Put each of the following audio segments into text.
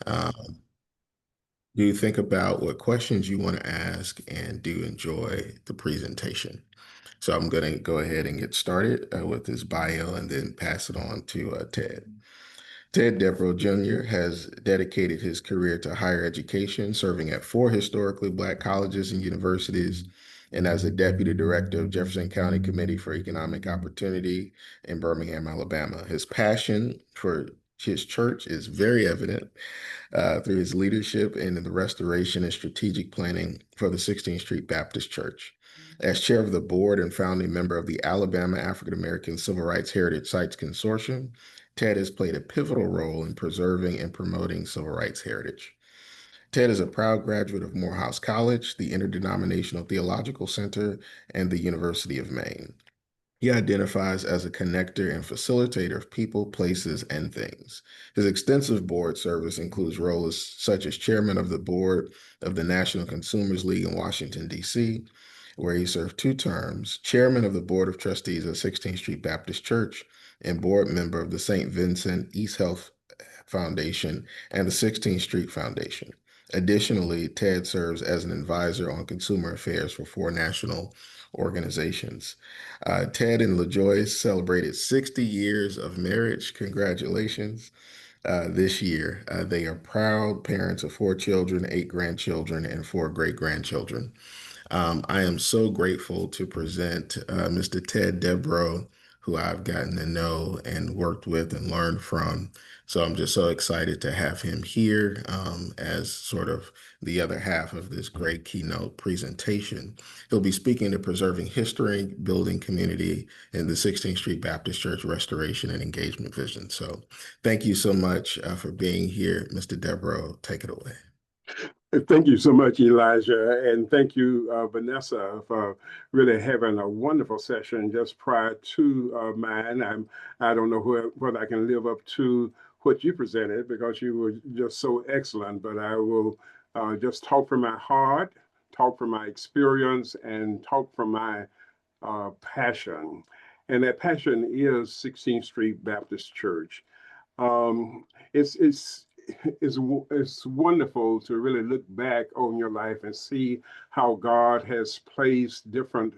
Um, do think about what questions you want to ask and do enjoy the presentation. So I'm going to go ahead and get started with his bio and then pass it on to Ted. Ted Devereaux Jr. has dedicated his career to higher education, serving at 4 historically Black colleges and universities, and as a deputy director of Jefferson County Committee for Economic Opportunity in Birmingham, Alabama. His passion for his church is very evident through his leadership in the restoration and strategic planning for the 16th Street Baptist Church. As chair of the board and founding member of the Alabama African American Civil Rights Heritage Sites Consortium, Ted has played a pivotal role in preserving and promoting civil rights heritage. Ted is a proud graduate of Morehouse College, the Interdenominational Theological Center, and the University of Maine. He identifies as a connector and facilitator of people, places, and things. His extensive board service includes roles such as chairman of the board of the National Consumers League in Washington, D.C., where he served 2 terms, chairman of the board of trustees of 16th Street Baptist Church, and board member of the St. Vincent East Health Foundation and the 16th Street Foundation. Additionally, Ted serves as an advisor on consumer affairs for 4 national organizations. Ted and LaJoyce celebrated 60 years of marriage. Congratulations. This year, they are proud parents of 4 children, 8 grandchildren, and 4 great-grandchildren. I am so grateful to present Mr. Ted Devereaux, who I've gotten to know and worked with and learned from. So I'm just so excited to have him here as sort of the other half of this great keynote presentation. He'll be speaking to Preserving History, Building Community in the 16th Street Baptist Church Restoration and Engagement Vision. So thank you so much for being here, Mr. Devereaux. Take it away. Thank you so much, Elijah, and thank you, Vanessa, for really having a wonderful session just prior to mine. I don't know whether I can live up to what you presented because you were just so excellent, but I will just talk from my heart, talk from my experience, and talk from my passion. And that passion is 16th Street Baptist Church. Um, it's it's wonderful to really look back on your life and see how God has placed different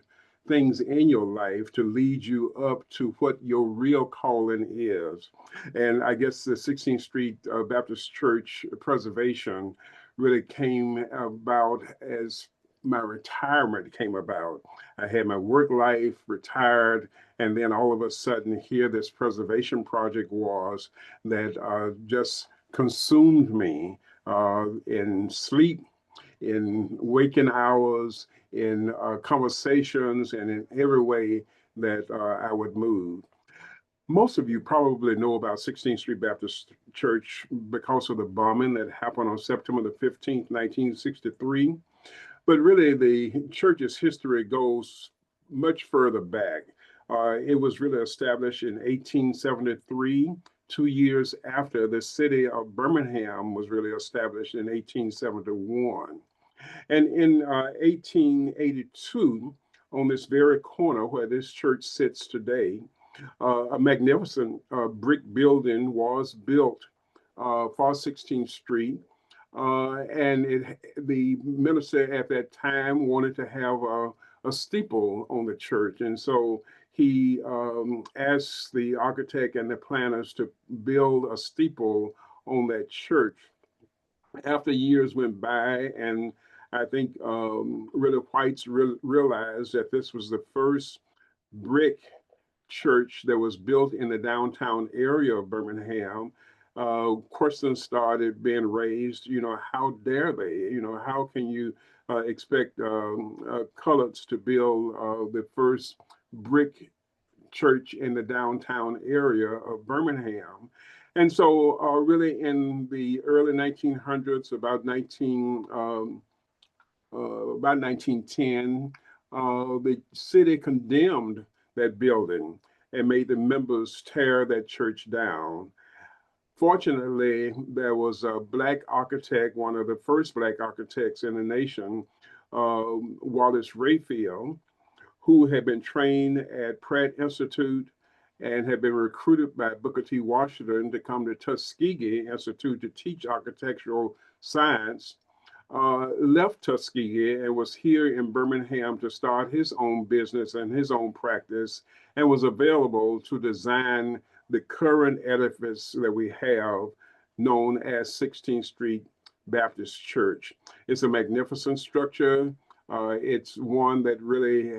things in your life to lead you up to what your real calling is. And I guess the 16th Street Baptist Church preservation really came about as my retirement came about. I had my work life, retired, and then all of a sudden here this preservation project was that just consumed me in sleep, in waking hours, in conversations, and in every way that I would move. Most of you probably know about 16th Street Baptist Church because of the bombing that happened on September the 15th, 1963. But really, the church's history goes much further back. It was really established in 1873, 2 years after the city of Birmingham was really established in 1871. And in 1882, on this very corner where this church sits today, a magnificent brick building was built for 16th Street. The minister at that time wanted to have a steeple on the church. And so he asked the architect and the planners to build a steeple on that church. After years went by, and I think really whites realized that this was the first brick church that was built in the downtown area of Birmingham. Questions started being raised, how dare they? How can you expect coloreds to build the first brick church in the downtown area of Birmingham? And so really in the early 1900s, about 1910, the city condemned that building and made the members tear that church down. Fortunately, there was a Black architect, one of the first Black architects in the nation, Wallace Rayfield, who had been trained at Pratt Institute and had been recruited by Booker T. Washington to come to Tuskegee Institute to teach architectural science, left Tuskegee and was here in Birmingham to start his own business and his own practice, and was available to design the current edifice that we have known as 16th Street Baptist Church. It's a magnificent structure. It's one that really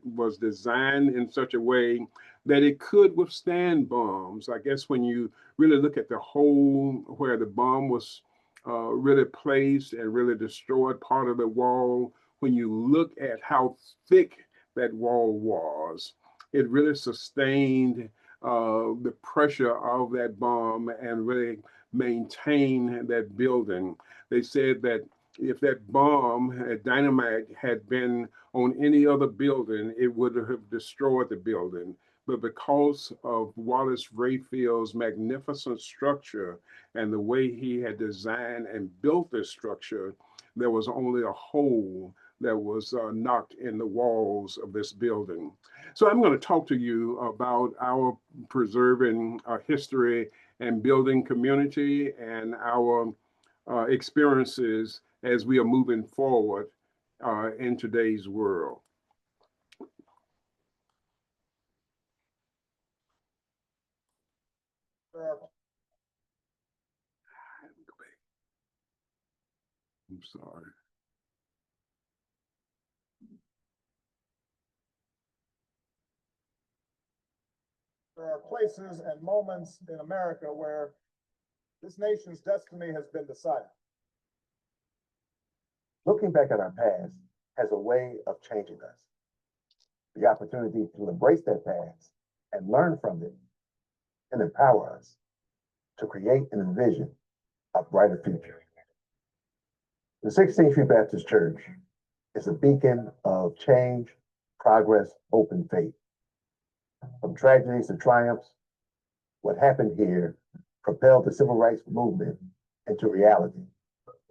was designed in such a way that it could withstand bombs. I guess when you really look at the hole where the bomb was really placed and really destroyed part of the wall, when you look at how thick that wall was, it really sustained the pressure of that bomb and really maintained that building. They said that if that bomb, dynamite, had been on any other building, it would have destroyed the building. But because of Wallace Rayfield's magnificent structure and the way he had designed and built this structure, there was only a hole that was knocked in the walls of this building. So I'm going to talk to you about our preserving history and building community and our experiences as we are moving forward in today's world. I'm sorry. There are places and moments in America where this nation's destiny has been decided. Looking back at our past has a way of changing us. The opportunity to embrace that past and learn from it and empower us to create and envision a brighter future. The 16th Street Baptist Church is a beacon of change, progress, hope, and faith. From tragedies to triumphs, what happened here propelled the civil rights movement into reality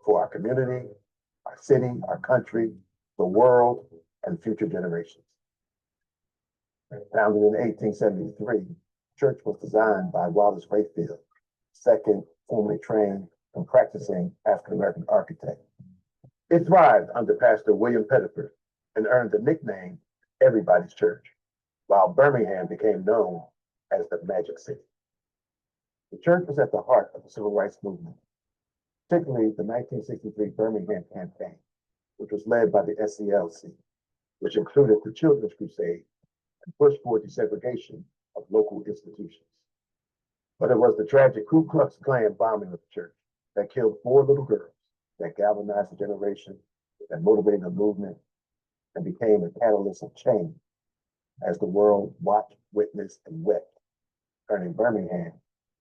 for our community, our city, our country, the world, and future generations. Founded in 1873, the church was designed by Wallace Rayfield, second formally trained and practicing African-American architect. It thrived under Pastor William Pettiford and earned the nickname Everybody's Church, while Birmingham became known as the Magic City. The church was at the heart of the civil rights movement, particularly the 1963 Birmingham campaign, which was led by the SCLC, which included the Children's Crusade and pushed for desegregation of local institutions. But it was the tragic Ku Klux Klan bombing of the church that killed 4 little girls, that galvanized a generation, that motivated a movement, and became a catalyst of change as the world watched, witnessed, and wept, turning Birmingham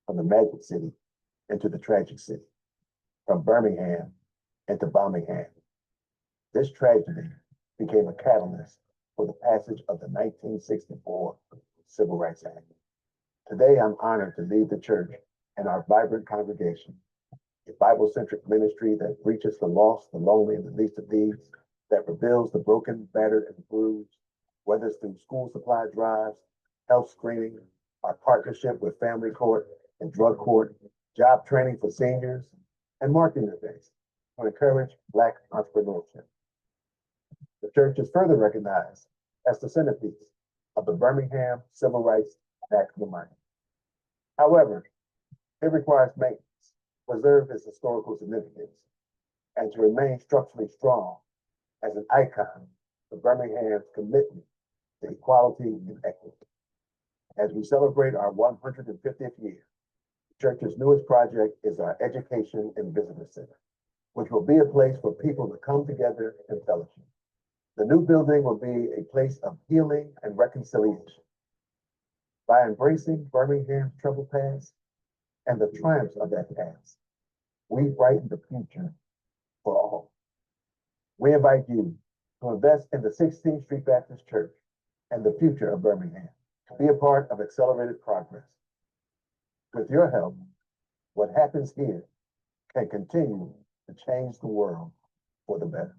from the Magic City into the Tragic City, from Birmingham into Birmingham. This tragedy became a catalyst for the passage of the 1964 Civil Rights Act. Today, I'm honored to lead the church and our vibrant congregation, a Bible-centric ministry that reaches the lost, the lonely, and the least of these, that reveals the broken, battered, and bruised, whether it's through school supply drives, health screening, our partnership with Family Court and Drug Court, job training for seniors, and marketing events to encourage Black entrepreneurship. The church is further recognized as the centerpiece of the Birmingham Civil Rights Act of the Mind. However, it requires maintenance, preserve its historical significance, and to remain structurally strong as an icon of Birmingham's commitment to equality and equity. As we celebrate our 150th year, the church's newest project is our Education and Visitor Center, which will be a place for people to come together and fellowship. The new building will be a place of healing and reconciliation. By embracing Birmingham's troubled past and the triumphs of that past, we brighten the future for all. We invite you to invest in the 16th Street Baptist Church and the future of Birmingham, to be a part of accelerated progress. With your help, what happens here can continue to change the world for the better.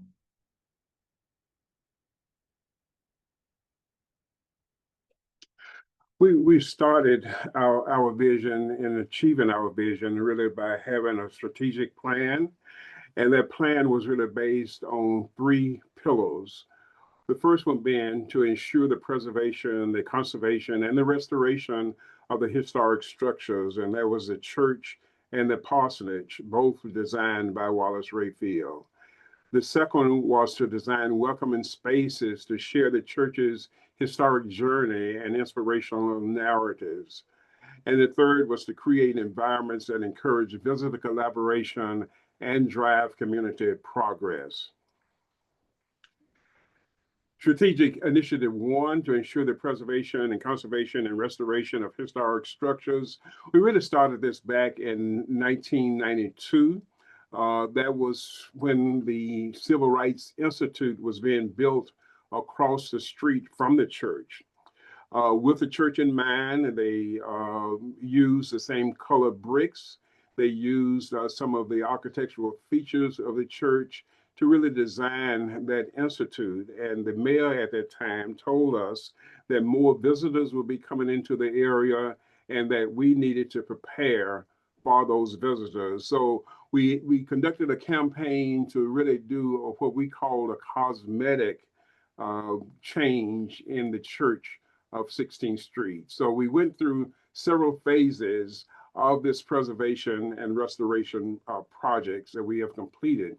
We started our vision in achieving our vision really by having a strategic plan. And that plan was really based on three pillars. The first one being to ensure the preservation, the conservation, and the restoration of the historic structures. And that was the church and the parsonage, both designed by Wallace Rayfield. The second was to design welcoming spaces to share the church's historic journey and inspirational narratives. And the third was to create environments that encourage visitor collaboration and drive community progress. Strategic Initiative 1, to ensure the preservation and conservation and restoration of historic structures. We really started this back in 1992. That was when the Civil Rights Institute was being built across the street from the church. With the church in mind, they used the same color bricks. They used some of the architectural features of the church to really design that institute. And the mayor at that time told us that more visitors would be coming into the area and that we needed to prepare for those visitors. So we conducted a campaign to really do what we called a cosmetic change in the church of 16th Street. So we went through several phases of this preservation and restoration projects that we have completed.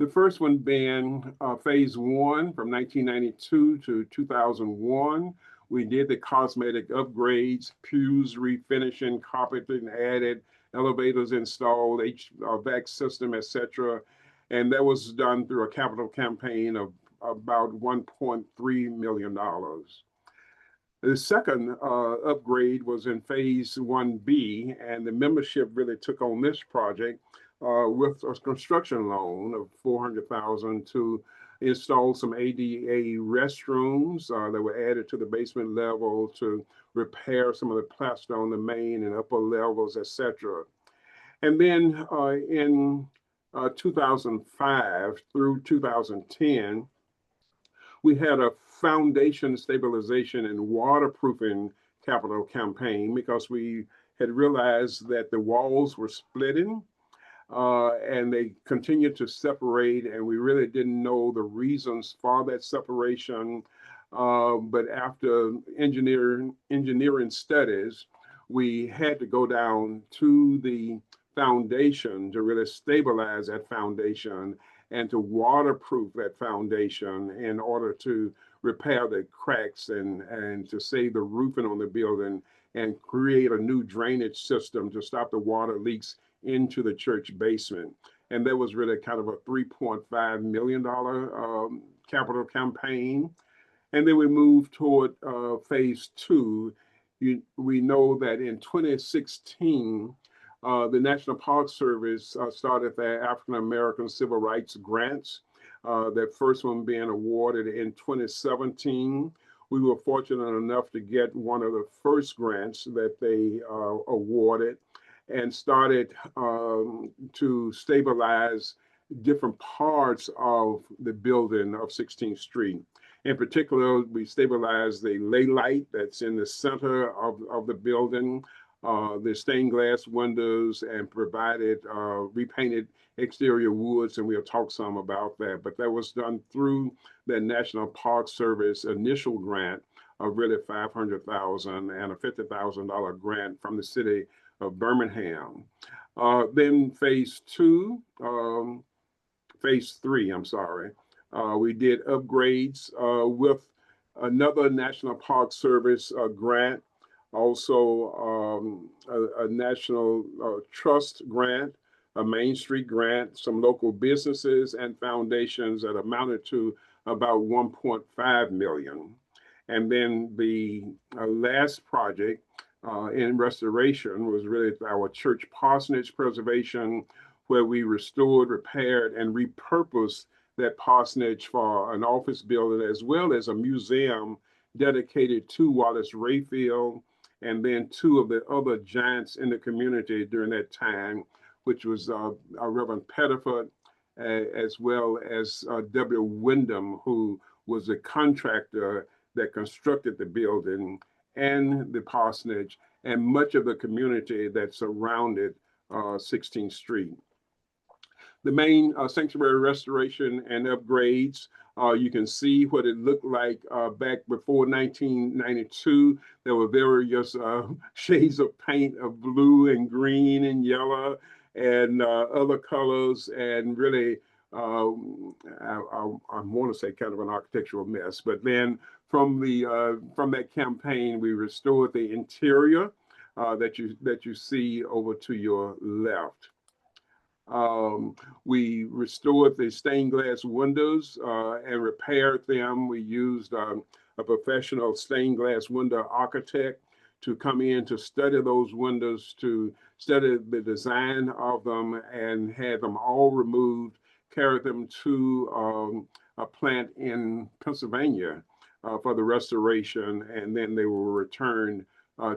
The first one being phase one from 1992 to 2001. We did the cosmetic upgrades, pews refinishing, carpeting added, elevators installed, HVAC system, etc. And that was done through a capital campaign of about $1.3 million. The second upgrade was in phase 1B, and the membership really took on this project with a construction loan of $400,000 to install some ADA restrooms that were added to the basement level, to repair some of the plaster on the main and upper levels, etc. And then in 2005 through 2010, we had a foundation stabilization and waterproofing capital campaign because we had realized that the walls were splitting and they continued to separate, and we really didn't know the reasons for that separation. But after engineering studies, we had to go down to the foundation to really stabilize that foundation and to waterproof that foundation in order to repair the cracks and to save the roofing on the building and create a new drainage system to stop the water leaks into the church basement. And that was really kind of a $3.5 million capital campaign. And then we moved toward phase two. We know that in 2016, the National Park Service started their African American Civil Rights Grants. That first one being awarded in 2017. We were fortunate enough to get one of the first grants that they awarded, and started to stabilize different parts of the building of 16th Street. In particular, we stabilized the lay light that's in the center of the building, the stained glass windows, and provided repainted exterior woods, and we'll talk some about that. But that was done through the National Park Service initial grant of really $500,000 and a $50,000 grant from the city of Birmingham. Then phase three, I'm sorry, we did upgrades with another National Park Service grant, also a National Trust grant, a Main Street grant, some local businesses and foundations that amounted to about $1.5 million. And then the last project in restoration was really our church parsonage preservation, where we restored, repaired, and repurposed that parsonage for an office building as well as a museum dedicated to Wallace Rayfield, and then two of the other giants in the community during that time, which was Reverend Pettiford, as well as W. Wyndham, who was the contractor that constructed the building, and the parsonage and much of the community that surrounded 16th Street. The main sanctuary restoration and upgrades. You can see what it looked like back before 1992. There were various shades of paint of blue and green and yellow and other colors, and really, I want to say kind of an architectural mess. But then from that campaign, we restored the interior that you see over to your left. We restored the stained glass windows and repaired them. We used a professional stained glass window architect to come in to study those windows, to study the design of them, and had them all removed, carried them to a plant in Pennsylvania for the restoration, and then they were returned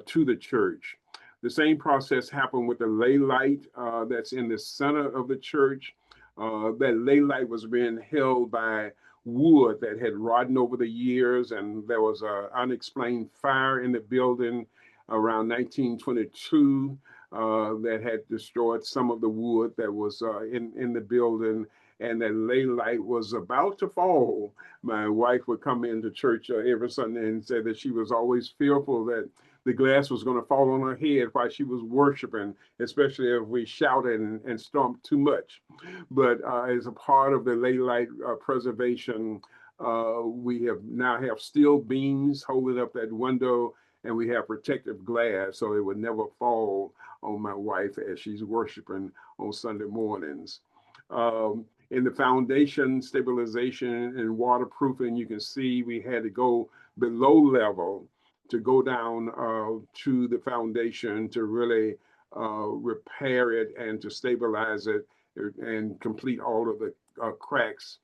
to the church. The same process happened with the lay light that's in the center of the church. That lay light was being held by wood that had rotted over the years, and there was an unexplained fire in the building around 1922 that had destroyed some of the wood that was in the building, and that lay light was about to fall. My wife would come into church every Sunday and say that she was always fearful that the glass was going to fall on her head while she was worshiping, especially if we shouted and stomped too much. But as a part of the lay light preservation, we now have steel beams holding up that window, and we have protective glass so it would never fall on my wife as she's worshiping on Sunday mornings. In the foundation stabilization and waterproofing, you can see we had to go below level to go down to the foundation to really repair it and to stabilize it and complete all of the cracks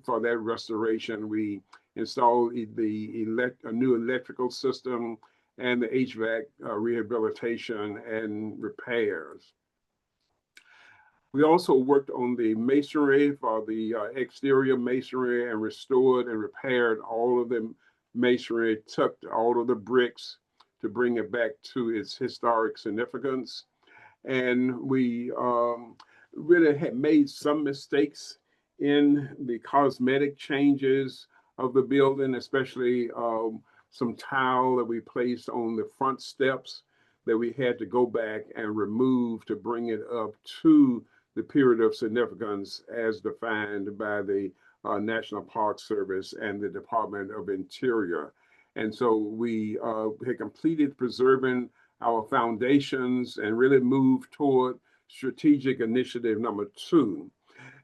for that restoration. We installed a new electrical system and the HVAC rehabilitation and repairs. We also worked on the masonry for the exterior masonry and restored and repaired all of the masonry, tucked all of the bricks to bring it back to its historic significance. And we really had made some mistakes in the cosmetic changes of the building, especially some tile that we placed on the front steps that we had to go back and remove to bring it up to the period of significance as defined by the National Park Service and the Department of Interior. And so we had completed preserving our foundations and really moved toward strategic initiative number 2.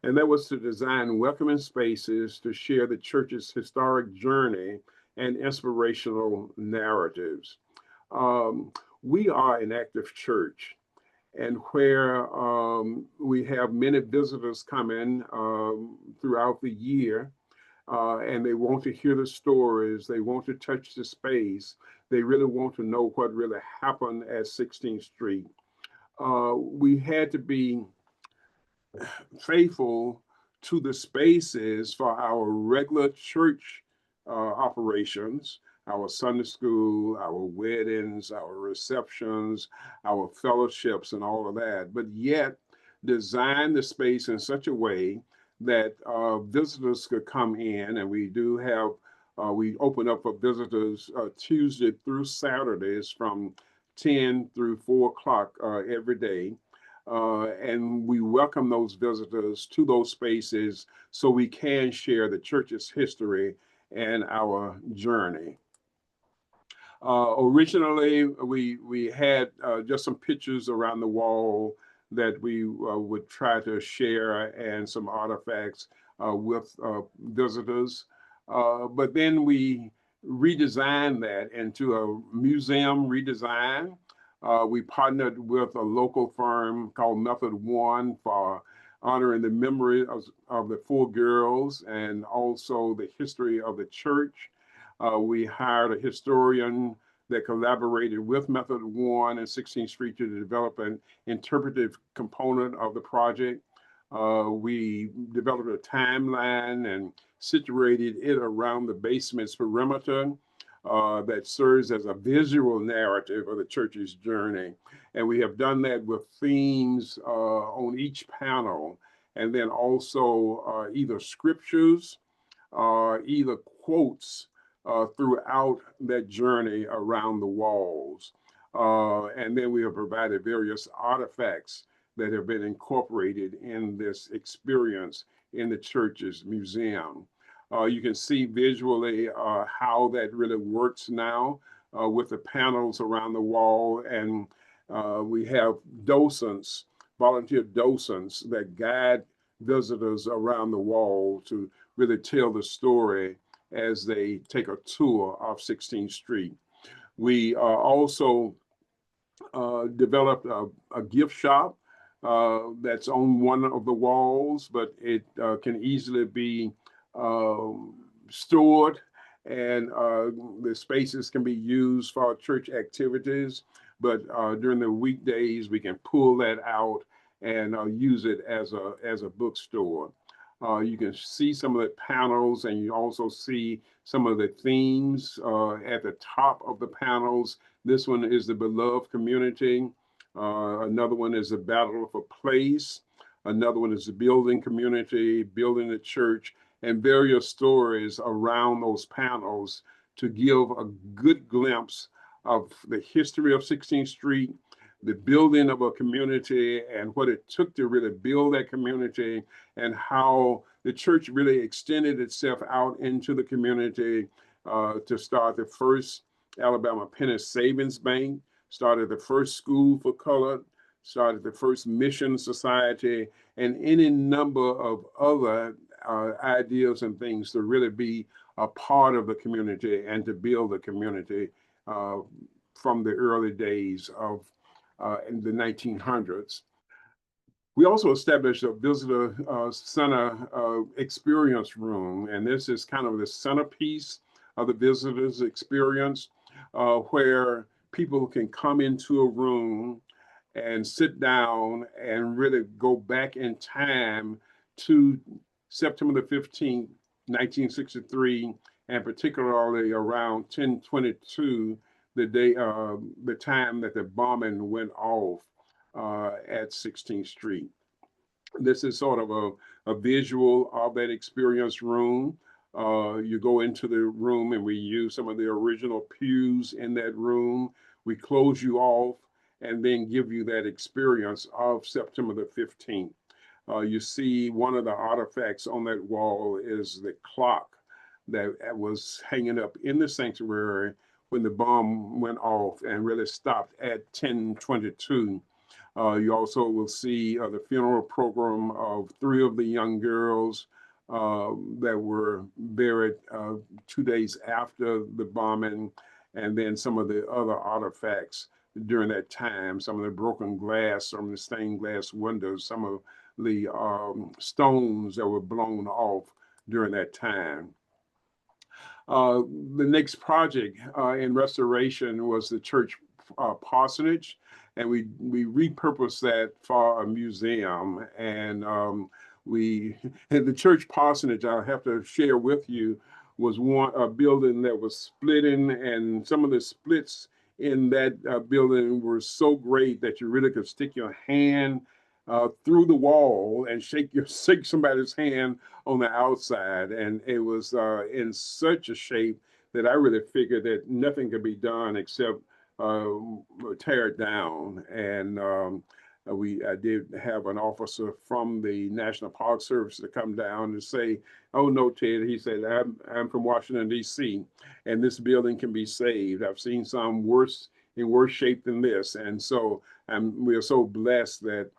And that was to design welcoming spaces to share the church's historic journey and inspirational narratives. We are an active church, and where we have many visitors come in throughout the year, and they want to hear the stories, they want to touch the space, they really want to know what really happened at 16th Street. We had to be faithful to the spaces for our regular church operations, our Sunday school, our weddings, our receptions, our fellowships, and all of that, but yet design the space in such a way that visitors could come in. And we do have, we open up for visitors Tuesday through Saturdays from 10 through 4 o'clock every day. And we welcome those visitors to those spaces so we can share the church's history and our journey. Originally, we had just some pictures around the wall that we would try to share, and some artifacts with visitors. But then we redesigned that into a museum redesign. We partnered with a local firm called Method One for honoring the memory of the 4 girls and also the history of the church. We hired a historian that collaborated with Method One and 16th Street to develop an interpretive component of the project. We developed a timeline and situated it around the basement's perimeter. that serves as a visual narrative of the church's journey. And we have done that with themes on each panel, and then also either scriptures, either quotes throughout that journey around the walls. And then we have provided various artifacts that have been incorporated in this experience in the church's museum. You can see visually how that really works now with the panels around the wall. And we have docents, volunteer docents that guide visitors around the wall to really tell the story as they take a tour of 16th Street. We also developed a gift shop that's on one of the walls, but it can easily be stored, and the spaces can be used for church activities. But during the weekdays, we can pull that out and use it as a bookstore. You can see some of the panels, and you also see some of the themes at the top of the panels. This one is the beloved community. Another one is the battle of a place. Another one is the building community, building the church, and various stories around those panels to give a good glimpse of the history of 16th Street, the building of a community, and what it took to really build that community, and how the church really extended itself out into the community to start the first Alabama Penny Savings Bank, started the first school for color, started the first mission society, and any number of other ideas and things to really be a part of the community and to build the community from the early days of in the 1900s. We also established a visitor center experience room, and this is kind of the centerpiece of the visitors experience, where people can come into a room and sit down and really go back in time to September the 15th, 1963, and particularly around 10/22, the day, the time that the bombing went off at 16th Street. This is sort of a visual of that experience room. You go into the room, and we use some of the original pews in that room. We close you off and then give you that experience of September the 15th. You see one of the artifacts on that wall is the clock that was hanging up in the sanctuary when the bomb went off and really stopped at 10/22. You also will see the funeral program of 3 of the young girls that were buried 2 days after the bombing, and then some of the other artifacts during that time, some of the broken glass, some of the stained glass windows, some of the stones that were blown off during that time. The next project in restoration was the church parsonage, and we repurposed that for a museum. And the church parsonage, I'll have to share with you, was a building that was splitting, and some of the splits in that building were so great that you really could stick your hand through the wall and shake somebody's hand on the outside. And it was in such a shape that I really figured that nothing could be done except tear it down. And I did have an officer from the National Park Service to come down and say, "Oh no, Ted," he said, I'm from Washington, D.C., and this building can be saved. I've seen some in worse shape than this." And so we are so blessed that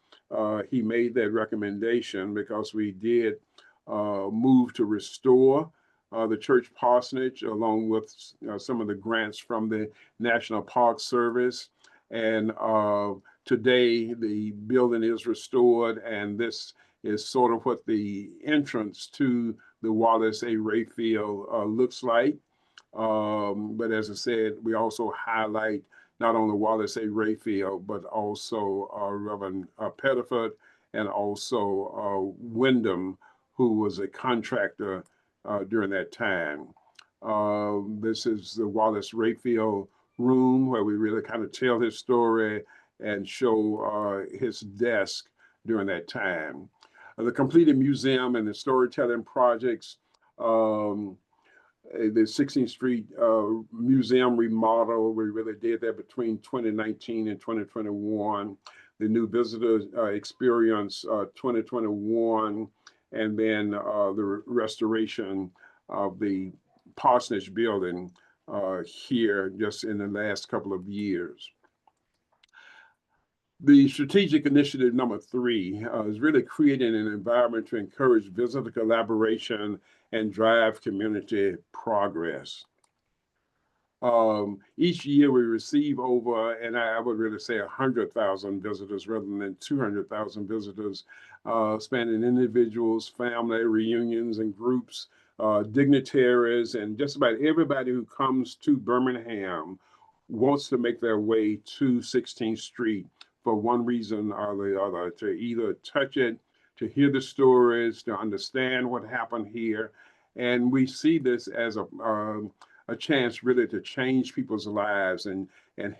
he made that recommendation, because we did move to restore the church parsonage, along with some of the grants from the National Park Service. And today the building is restored, and this is sort of what the entrance to the Wallace A. Rayfield looks like. But as I said, we also highlight not only Wallace A. Rayfield, but also Reverend Pettiford, and also Wyndham, who was a contractor during that time. This is the Wallace Rayfield room where we really kind of tell his story and show his desk during that time. The completed museum and the storytelling projects, the 16th Street Museum remodel, we really did that between 2019 and 2021. The new visitor experience 2021, and then the restoration of the parsonage building here just in the last couple of years. The strategic initiative number 3 is really creating an environment to encourage visitor collaboration and drive community progress. Each year we receive over, and I would really say 100,000 visitors rather than 200,000 visitors, spanning individuals, family reunions and groups, dignitaries, and just about everybody who comes to Birmingham wants to make their way to 16th Street for one reason or the other, to either touch it, to hear the stories, to understand what happened here. And we see this as a chance really to change people's lives and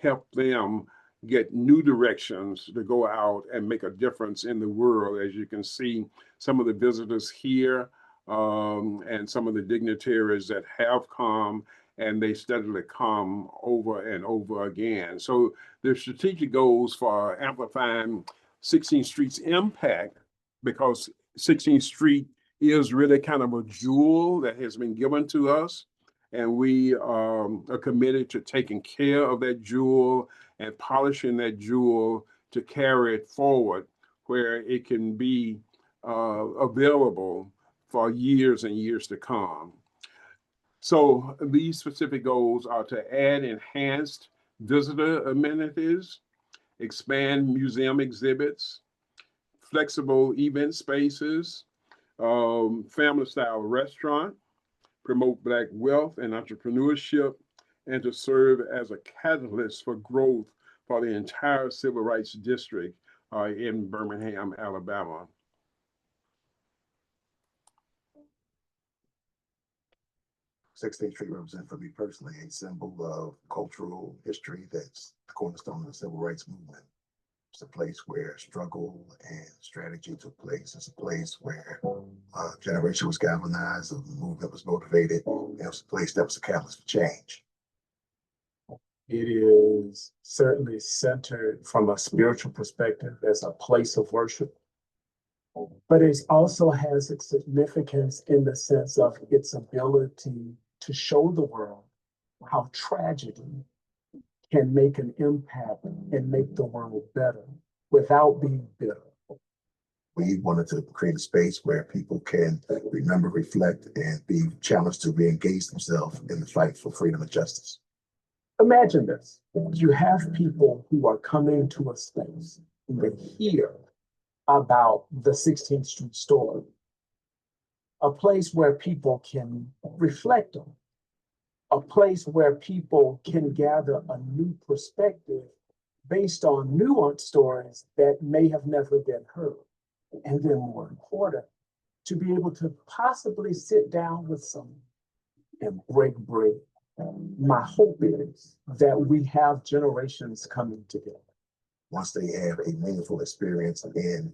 help them get new directions to go out and make a difference in the world. As you can see, some of the visitors here and some of the dignitaries that have come, and they steadily come over and over again. So the strategic goals for amplifying 16th Street's impact, because 16th Street is really kind of a jewel that has been given to us, and we are committed to taking care of that jewel and polishing that jewel to carry it forward where it can be available for years and years to come. So these specific goals are to add enhanced visitor amenities, expand museum exhibits, flexible event spaces, family-style restaurant, promote Black wealth and entrepreneurship, and to serve as a catalyst for growth for the entire civil rights district in Birmingham, Alabama. 16th Street represents for me personally a symbol of cultural history that's the cornerstone of the civil rights movement. It's a place where struggle and strategy took place. It's a place where a generation was galvanized, a movement was motivated, and it was a place that was a catalyst for change. It is certainly centered from a spiritual perspective as a place of worship, but it also has its significance in the sense of its ability to show the world how tragedy can make an impact and make the world better without being bitter. We wanted to create a space where people can remember, reflect, and be challenged to re-engage themselves in the fight for freedom and justice. Imagine this. You have people who are coming to a space and they hear about the 16th Street story, a place where people can reflect on, a place where people can gather a new perspective based on nuanced stories that may have never been heard. And then more important, to be able to possibly sit down with someone and break bread. My hope is that we have generations coming together. Once they have a meaningful experience in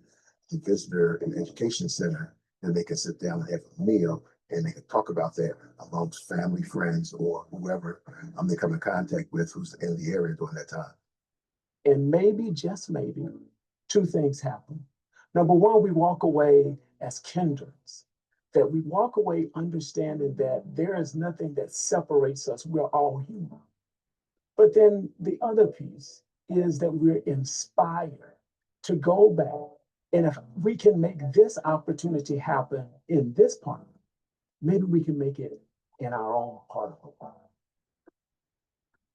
the visitor and education center, then they can sit down and have a meal and they can talk about that amongst family, friends, or whoever they come in contact with who's in the area during that time. And maybe, just maybe, two things happen. Number one, we walk away as kindreds, that we walk away understanding that there is nothing that separates us. We're all human. But then the other piece is that we're inspired to go back. And if we can make this opportunity happen in this part, maybe we can make it in our own part of the world.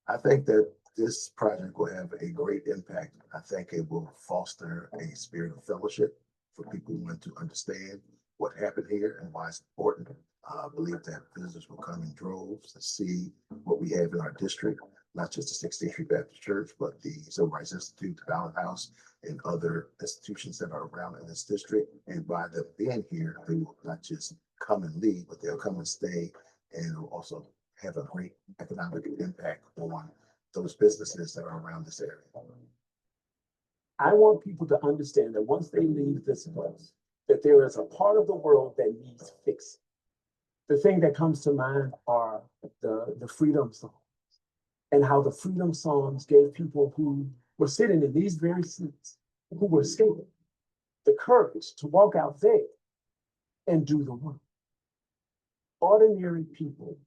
I think that this project will have a great impact. I think it will foster a spirit of fellowship for people who want to understand what happened here and why it's important. I believe that visitors will come in droves to see what we have in our district, not just the 16th Street Baptist Church, but the Civil Rights Institute, the Ballot House, and other institutions that are around in this district. And by them being here, they will not just come and leave, but they'll come and stay and will also have a great economic impact on those businesses that are around this area. I want people to understand that once they leave this place, that there is a part of the world that needs fixing. The thing that comes to mind are the freedom songs, and how the freedom songs gave people who were sitting in these very seats, who were escaping, the courage to walk out there and do the work. Ordinary people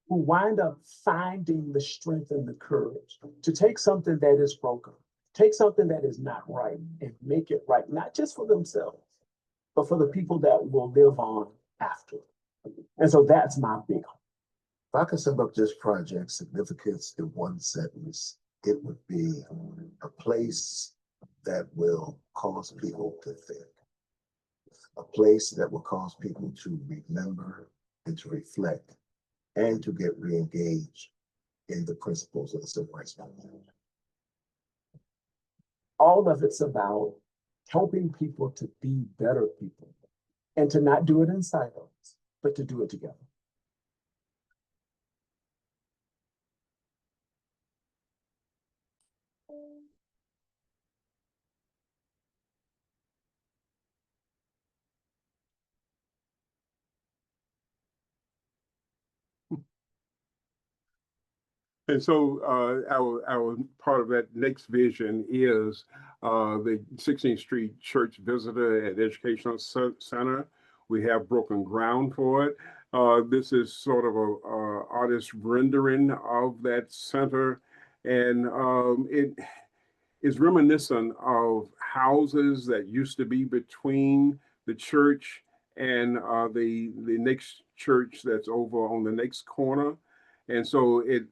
who wind up finding the strength and the courage to take something that is broken, take something that is not right, and make it right, not just for themselves, but for the people that will live on after. And so that's my big hope. If I could sum up this project's significance in one sentence, it would be a place that will cause people to think, a place that will cause people to remember and to reflect and to get re-engaged in the principles of the civil rights movement. All of it's about helping people to be better people and to not do it in silos, but to do it together. And so our part of that next vision is the 16th Street Church Visitor and Educational Center. We have broken ground for it. This is sort of a artist rendering of that center, and it is reminiscent of houses that used to be between the church and the next church that's over on the next corner. And so it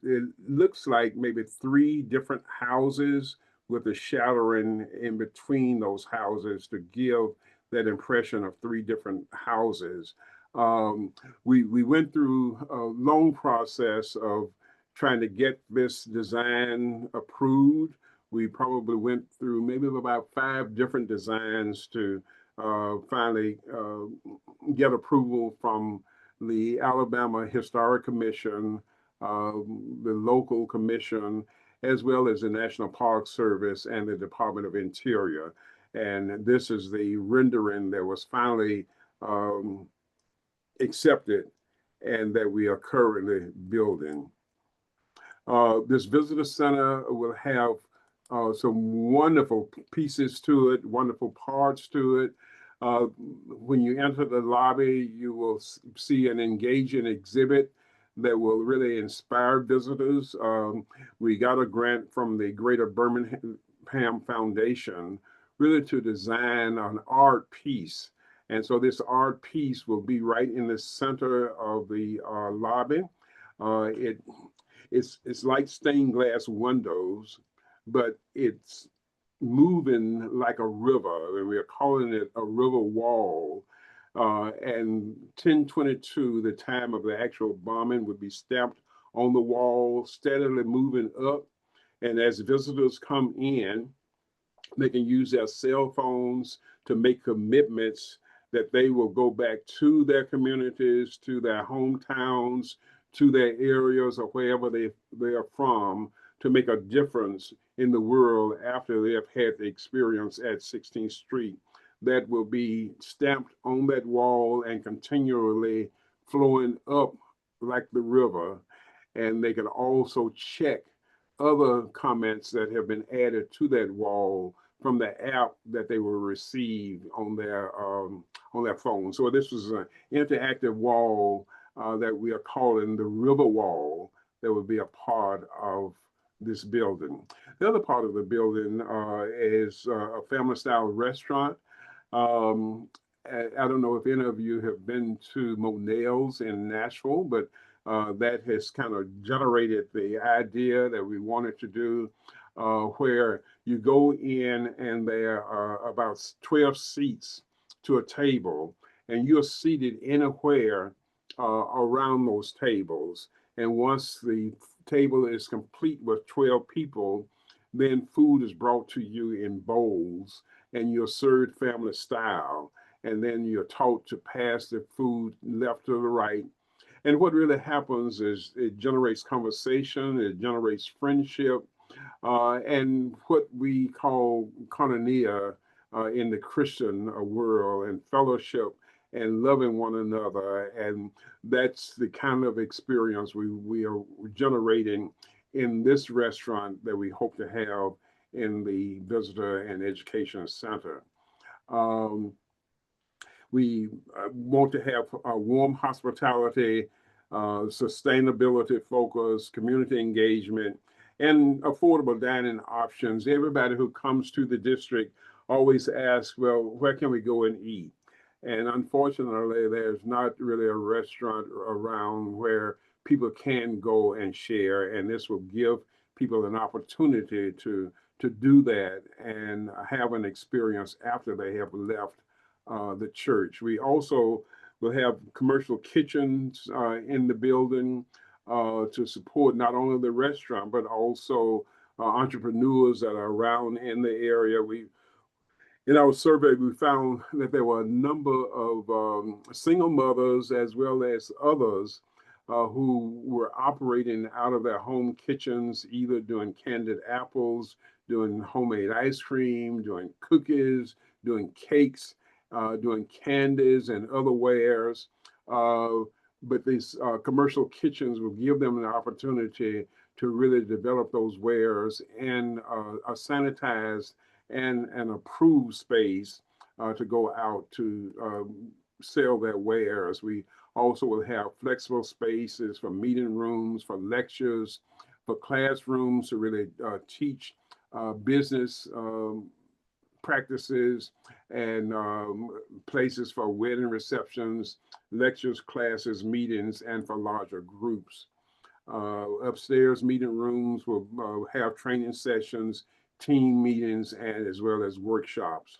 looks like maybe three different houses with a shadowing in between those houses to give that impression of three different houses. We went through a long process of trying to get this design approved. We probably went through maybe about 5 different designs to finally get approval from the Alabama Historic Commission, the local commission, as well as the National Park Service and the Department of Interior. And this is the rendering that was finally accepted and that we are currently building. This visitor center will have some wonderful pieces to it, wonderful parts to it. When you enter the lobby, you will see an engaging exhibit that will really inspire visitors. We got a grant from the Greater Birmingham Foundation really to design an art piece. And so this art piece will be right in the center of the lobby. It's like stained glass windows, but it's moving like a river, and we're calling it a river wall. And 1022, the time of the actual bombing, would be stamped on the wall, steadily moving up. And as visitors come in, they can use their cell phones to make commitments that they will go back to their communities, to their hometowns, to their areas or wherever they are from, to make a difference in the world after they have had the experience at 16th Street. That will be stamped on that wall and continually flowing up like the river. And they can also check other comments that have been added to that wall from the app that they will receive on their phone. So this was an interactive wall that we are calling the river wall that will be a part of this building. The other part of the building is a family style restaurant. I don't know if any of you have been to Monell's in Nashville, but that has kind of generated the idea that we wanted to do, where you go in and there are about 12 seats to a table, and you're seated anywhere around those tables. And once the table is complete with 12 people, then food is brought to you in bowls, and you're served family style. And then you're taught to pass the food left to the right. And what really happens is it generates conversation, it generates friendship, and what we call koinonia in the Christian world, and fellowship and loving one another. And that's the kind of experience we are generating in this restaurant that we hope to have in the Visitor and Education Center. Um, we want to have a warm hospitality, sustainability focus, community engagement, and affordable dining options. Everybody who comes to the district always asks, well, where can we go and eat? And unfortunately, there's not really a restaurant around where people can go and share, and this will give people an opportunity to do that and have an experience after they have left the church. We also will have commercial kitchens in the building to support not only the restaurant, but also entrepreneurs that are around in the area. In our survey, we found that there were a number of single mothers as well as others who were operating out of their home kitchens, either doing candied apples, doing homemade ice cream, doing cookies, doing cakes, doing candies and other wares. Uh, but these commercial kitchens will give them an opportunity to really develop those wares in a sanitized and an approved space to go out to sell their wares. We also will have flexible spaces for meeting rooms, for lectures, for classrooms to really teach business practices, and places for wedding receptions, lectures, classes, meetings, and for larger groups. Upstairs meeting rooms will have training sessions, team meetings, and as well as workshops.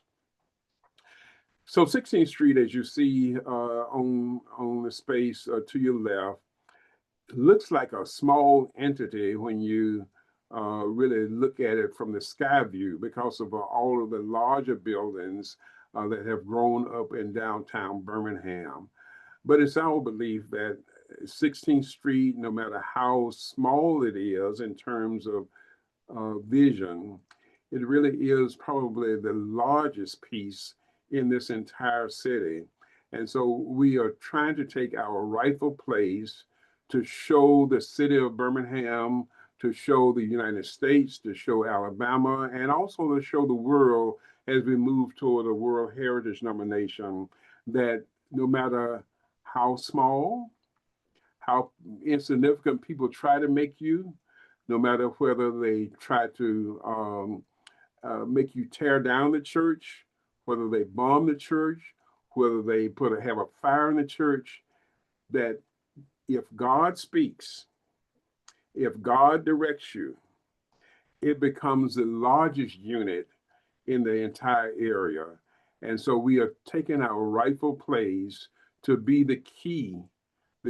So 16th Street, as you see on the space to your left, looks like a small entity when you really look at it from the sky view because of all of the larger buildings that have grown up in downtown Birmingham. But it's our belief that 16th Street, no matter how small it is in terms of vision, it really is probably the largest piece in this entire city. And so we are trying to take our rightful place to show the city of Birmingham, to show the United States, to show Alabama, and also to show the world as we move toward a World Heritage nomination that no matter how small, how insignificant people try to make you, no matter whether they try to make you tear down the church, whether they bomb the church, whether they have a fire in the church, that if God speaks, if God directs you, it becomes the largest unit in the entire area. And so we are taking our rightful place to be the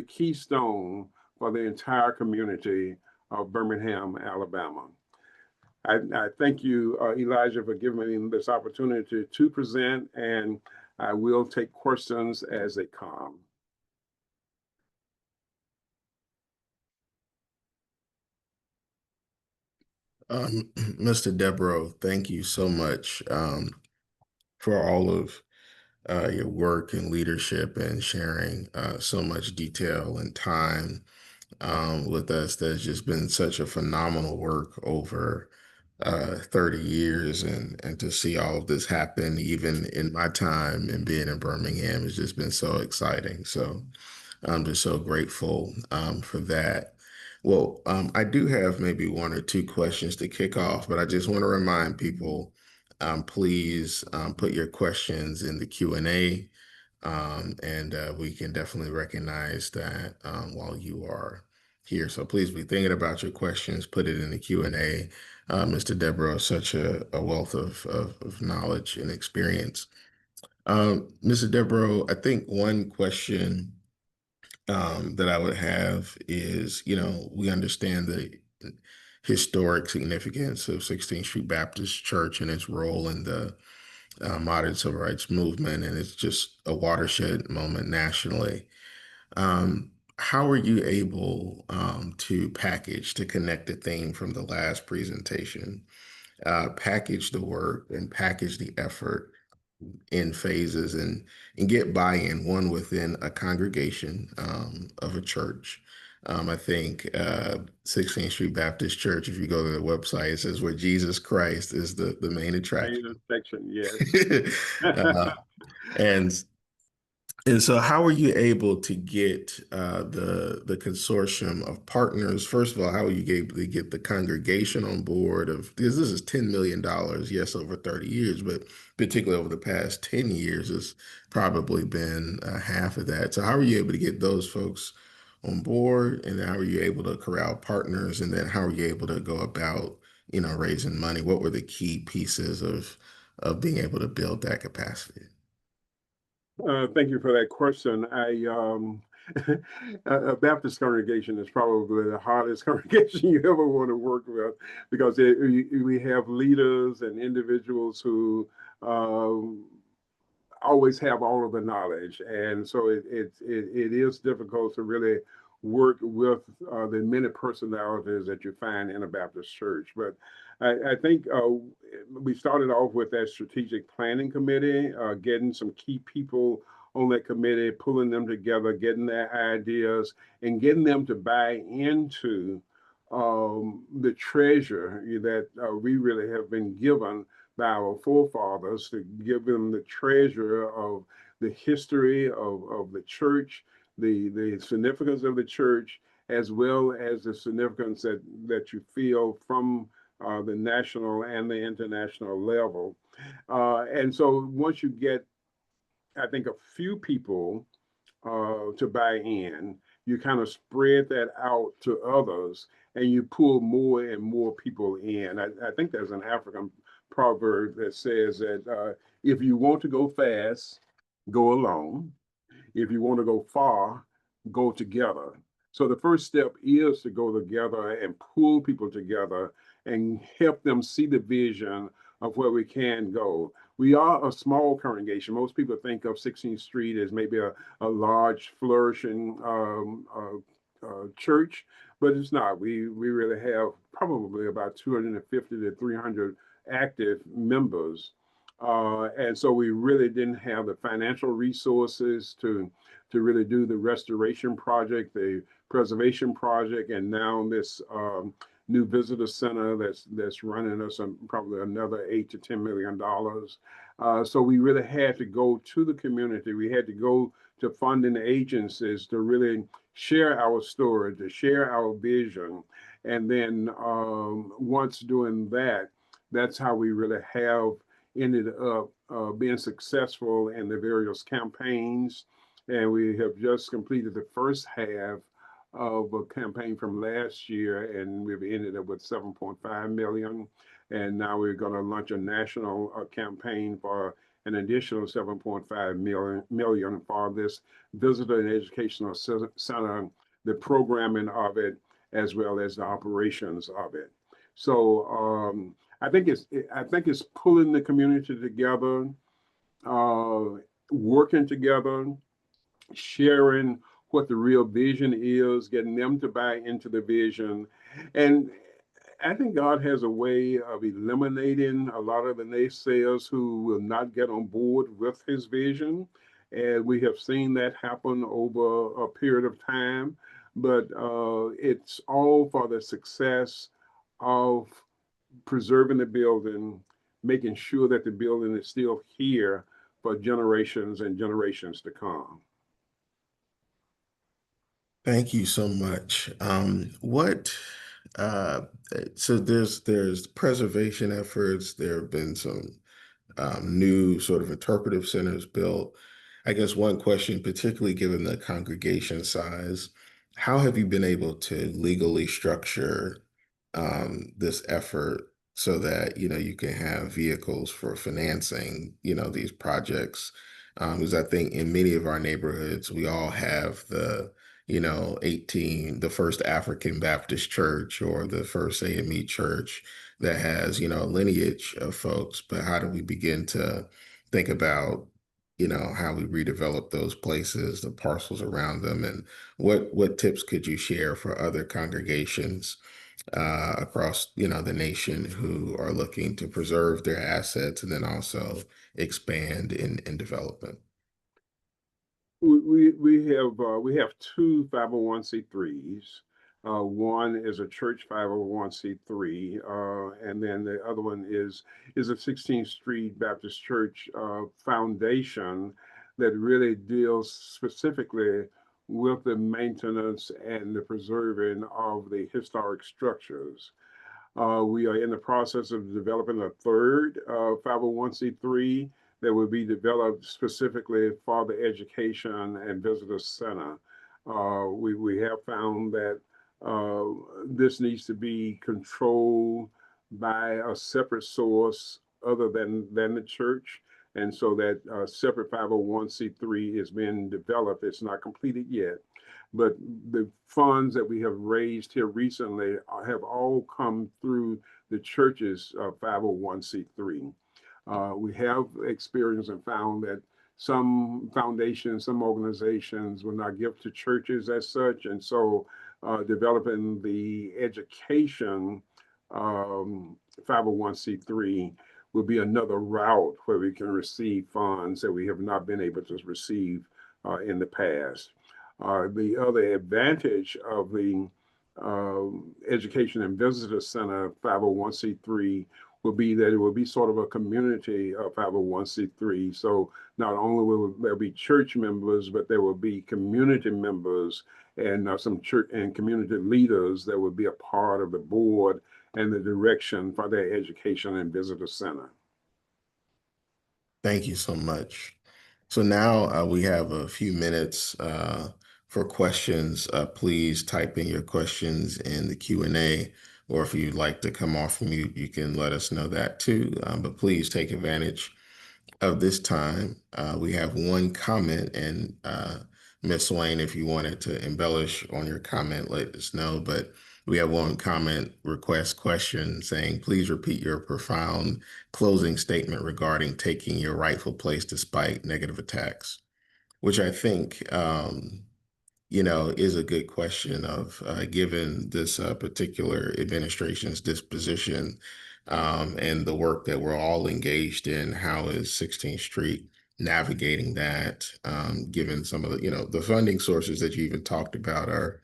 keystone for the entire community of Birmingham, Alabama. I thank you, Elijah, for giving me this opportunity to present, and I will take questions as they come. Mr. Devereaux, thank you so much for all of your work and leadership and sharing so much detail and time with us. There's just been such a phenomenal work over 30 years, and to see all of this happen, even in my time and being in Birmingham, has just been so exciting. So I'm just so grateful for that. Well, I do have maybe one or two questions to kick off, but I just want to remind people, please put your questions in the Q&A, and we can definitely recognize that while you are here. So please be thinking about your questions, put it in the Q&A. Mr. Devereaux is such a wealth of knowledge and experience. Mr. Devereaux, I think one question that I would have is, we understand the historic significance of 16th Street Baptist Church and its role in the modern civil rights movement, and it's just a watershed moment nationally. how are you able to connect the theme from the last presentation, package the work and package the effort in phases and get buy-in, one within a congregation of a church. I think 16th Street Baptist Church, if you go to the website, it says where Jesus Christ is the main attraction. Main section, yes. uh, and and so, how are you able to get the consortium of partners? First of all, how are you able to get the congregation on board? Of because this is $10 million, yes, over 30 years, but particularly over the past 10 years, it's probably been half of that. So, how are you able to get those folks on board, and how are you able to corral partners, and then how are you able to go about, raising money? What were the key pieces of being able to build that capacity? Thank you for that question. A Baptist congregation is probably the hardest congregation you ever want to work with because we have leaders and individuals who um, always have all of the knowledge, and so it is difficult to really work with the many personalities that you find in a Baptist church. But I think we started off with that strategic planning committee, getting some key people on that committee, pulling them together, getting their ideas, and getting them to buy into the treasure that we really have been given by our forefathers, to give them the treasure of the history of the church, the significance of the church, as well as the significance that you feel from the national and the international level. And so once you get, I think, a few people to buy in, you kind of spread that out to others and you pull more and more people in. I think there's an African proverb that says that if you want to go fast, go alone. If you want to go far, go together. So the first step is to go together and pull people together and help them see the vision of where we can go. We are a small congregation. Most people think of 16th Street as maybe a large, flourishing church, but it's not. We really have probably about 250 to 300 active members. And so we really didn't have the financial resources to really do the restoration project, the preservation project, and now this new visitor center that's running us probably another $8 to $10 million. So we really had to go to the community. We had to go to funding agencies to really share our story, to share our vision, and then once doing that, that's how we really have ended up being successful in the various campaigns. And we have just completed the first half of a campaign from last year, and we've ended up with 7.5 million. And now we're going to launch a national campaign for an additional 7.5 million for this visitor and educational center, the programming of it, as well as the operations of it. So I think it's pulling the community together, uh, working together, sharing what the real vision is, getting them to buy into the vision. And I think God has a way of eliminating a lot of the naysayers who will not get on board with his vision. And we have seen that happen over a period of time. But it's all for the success of preserving the building, making sure that the building is still here for generations and generations to come. Thank you so much. What uh so there's preservation efforts, there have been some new sort of interpretive centers built. I guess one question, particularly given the congregation size, how have you been able to legally structure this effort so that you can have vehicles for financing these projects? Because I think in many of our neighborhoods, we all have the first African Baptist church or the first AME church that has, a lineage of folks, but how do we begin to think about, how we redevelop those places, the parcels around them, and what tips could you share for other congregations across, the nation who are looking to preserve their assets and then also expand in development? We have two 501c3s. One is a church 501c3, and then the other one is a 16th Street Baptist Church foundation that really deals specifically with the maintenance and the preserving of the historic structures. We are in the process of developing a third 501c3 that will be developed specifically for the education and visitor center. We have found that uh, this needs to be controlled by a separate source other than the church. And so that separate 501c3 is being developed. It's not completed yet, but the funds that we have raised here recently have all come through the church's 501c3. We have experienced and found that some foundations, some organizations will not give to churches as such, and so developing the education 501c3 will be another route where we can receive funds that we have not been able to receive in the past. The other advantage of the Education and Visitor Center 501c3 will be that it will be sort of a community of 501c3. So not only will there be church members, but there will be community members and some church and community leaders that will be a part of the board and the direction for their Education and Visitor Center. Thank you so much. So now we have a few minutes for questions. Please type in your questions in the Q&A, or if you'd like to come off mute, you can let us know that too. But please take advantage of this time. We have one comment, and Ms. Swain, if you wanted to embellish on your comment, let us know. But we have one comment request question saying, please repeat your profound closing statement regarding taking your rightful place despite negative attacks, which I think is a good question of given this particular administration's disposition and the work that we're all engaged in, how is 16th Street navigating that, given some of the funding sources that you even talked about are,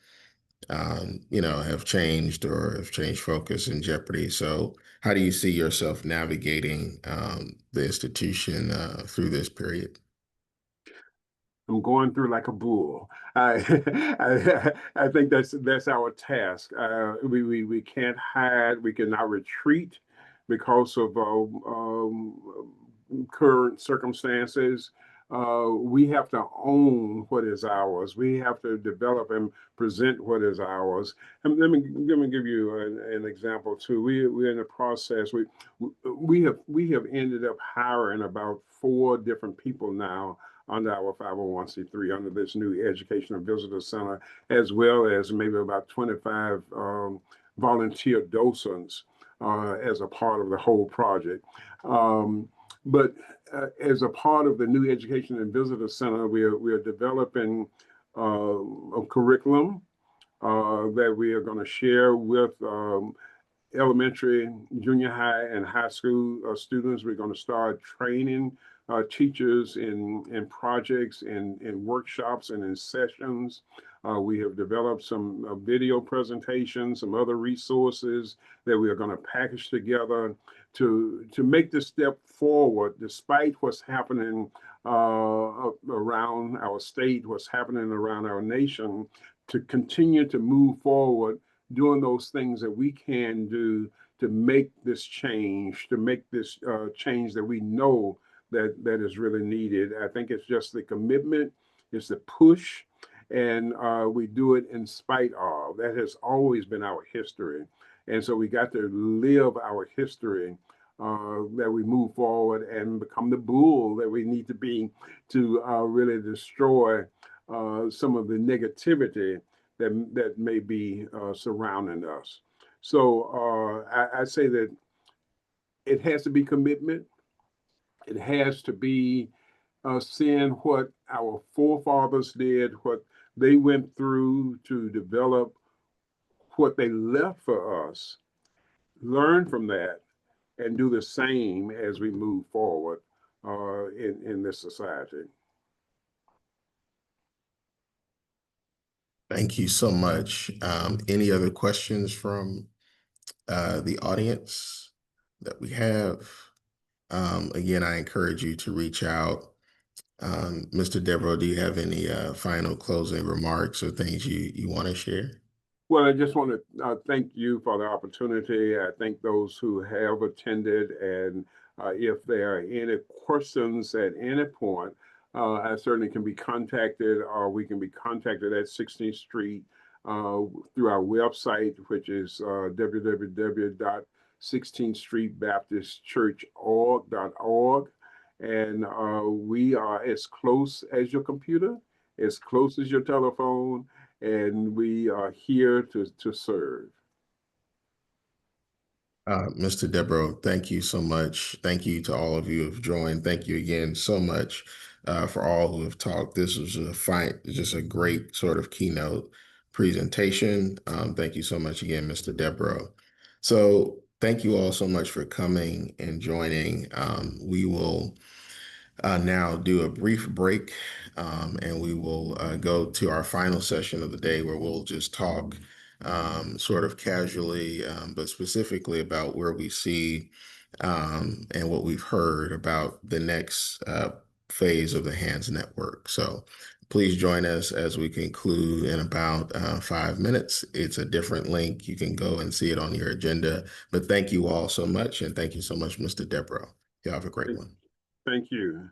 have changed or have changed focus in jeopardy. So how do you see yourself navigating the institution through this period? I'm going through like a bull. I think that's our task. We can't hide. We cannot retreat because of current circumstances. We have to own what is ours. We have to develop and present what is ours. And let me give you an example too. We're in the process. We have ended up hiring about 4 different people now under our 501c3, under this new Education and Visitor Center, as well as maybe about 25 volunteer docents as a part of the whole project. But as a part of the new Education and Visitor Center, we are developing a curriculum that we are going to share with elementary, junior high, and high school students. We're going to start training teachers in projects, in workshops, and in sessions. We have developed some video presentations, some other resources that we are going to package together to make the step forward, despite what's happening around our state, what's happening around our nation, to continue to move forward, doing those things that we can do to make this change, to make this change that we know that is really needed. I think it's just the commitment, it's the push, and we do it in spite of. That has always been our history. And so we got to live our history that we move forward and become the bull that we need to be to really destroy some of the negativity that may be surrounding us. So I say that it has to be commitment. It has to be seeing what our forefathers did, what they went through to develop what they left for us, learn from that, and do the same as we move forward in this society. Thank you so much. Any other questions from the audience that we have? Again, I encourage you to reach out. Mr. Devereaux, do you have any final closing remarks or things you want to share? Well, I just want to thank you for the opportunity. I thank those who have attended, and if there are any questions at any point, I certainly can be contacted, or we can be contacted at 16th Street through our website, which is www.16thstreetbaptistchurch.org. And we are as close as your computer, as close as your telephone, and we are here to serve. Mr. Devereaux, thank you so much. Thank you to all of you who have joined. Thank you again so much for all who have talked. This was just a great sort of keynote presentation. Thank you so much again, Mr. Devereaux. So thank you all so much for coming and joining. We will now do a brief break, and we will go to our final session of the day where we'll just talk sort of casually, but specifically about where we see and what we've heard about the next phase of the HANDS network. So please join us as we conclude in about 5 minutes. It's a different link. You can go and see it on your agenda. But thank you all so much. And thank you so much, Mr. Devereaux. You have a great one. Thank you.